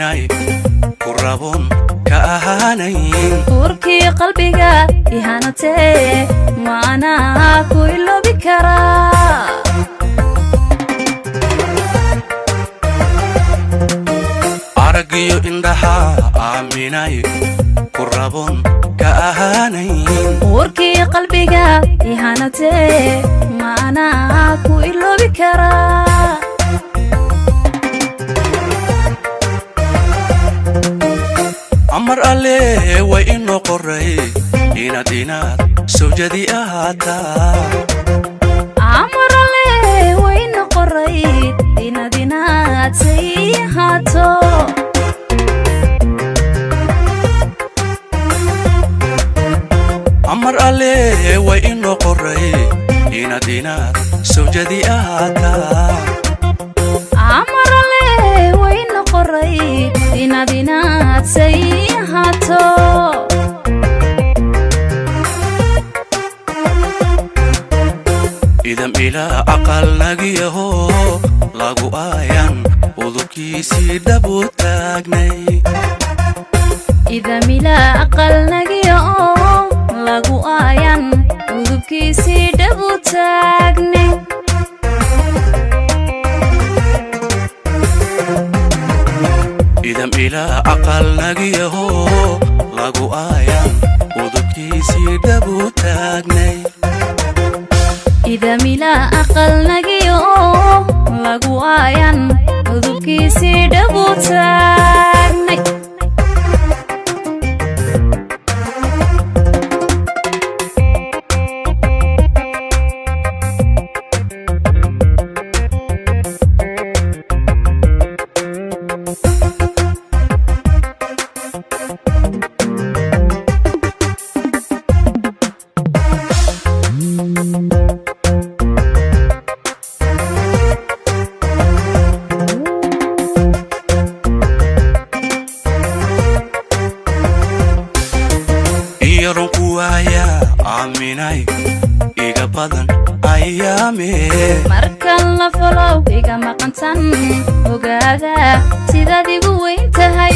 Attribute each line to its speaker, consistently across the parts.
Speaker 1: aaminay kurabon ka ahaanayn
Speaker 2: urkii qalbiga ihanatee maana ku iloobi karaa
Speaker 1: aragiyo indhaha aaminay kurabon ka ahaanayn
Speaker 2: urkii qalbiga ihanatee maana ku iloobi karaa
Speaker 1: amar alle way inoo qoray inaad sawjadi ahaataa
Speaker 2: amar alle way inoo qoray inaad say ahaato
Speaker 1: amar alle way inoo qoray inaad sawjadi ahaataa
Speaker 2: amar alle way inoo qoray inaad say ahaato
Speaker 1: idam ilaa aqal nagiyaho lagu aayan udubkiisii dhabu taagnay
Speaker 2: idam ilaa aqal nagiyaho lagu aayan udubkiisii dhabu taagnay
Speaker 1: idam ilaa aqal nagiyaho lagu aayan udubkiisii dhabu taagnay
Speaker 2: idam ilaa aqal nagiyaho lagu aayan udubkiisii dhabu taagnay
Speaker 1: aaminay iga badan ayaame
Speaker 2: markan la folow iga maqantan ogaada sidaad igu weyn tahay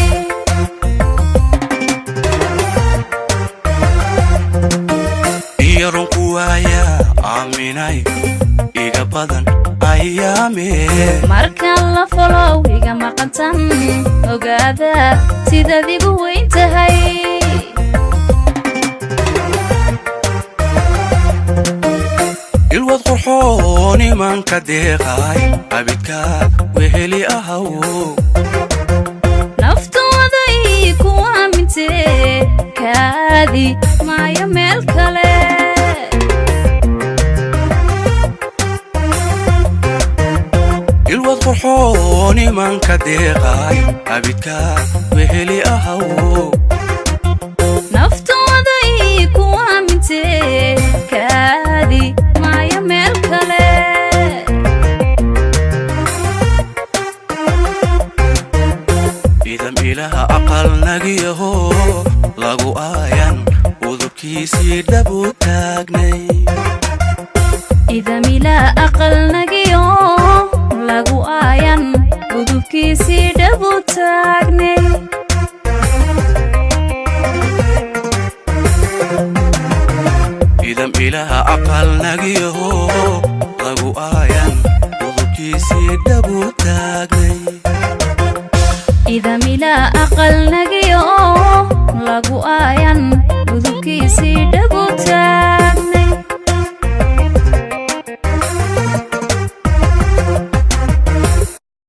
Speaker 1: iyaron ku waaya aaminay iga badan ayaame
Speaker 2: markan la folow iga maqantan ogaada sidaad igu weyn tahay
Speaker 1: ilwad qurxoon imanka deeqay abidkaad weheli ahaw
Speaker 2: naftooday ku aamintee kaadi maayo meel kale
Speaker 1: ilwad qurxoon imanka deeqay abidkaad weheli ahaw
Speaker 2: naftooday ku aamintee kaadi maayo meel kale
Speaker 1: idam ilaha aqal nagiyaho lagu aayan udubkiisii dhabu taagnay
Speaker 2: idam ilaa aqal nagiyaho lagu aayan udubkiisii dhabu taagnay
Speaker 1: idam ilaha aqal nagiyaho lagu aayan udubkiisii dhabu taagnay
Speaker 2: idam ilaa aqal nagiyaho lagu aayan udubkiisii dhabu taagnay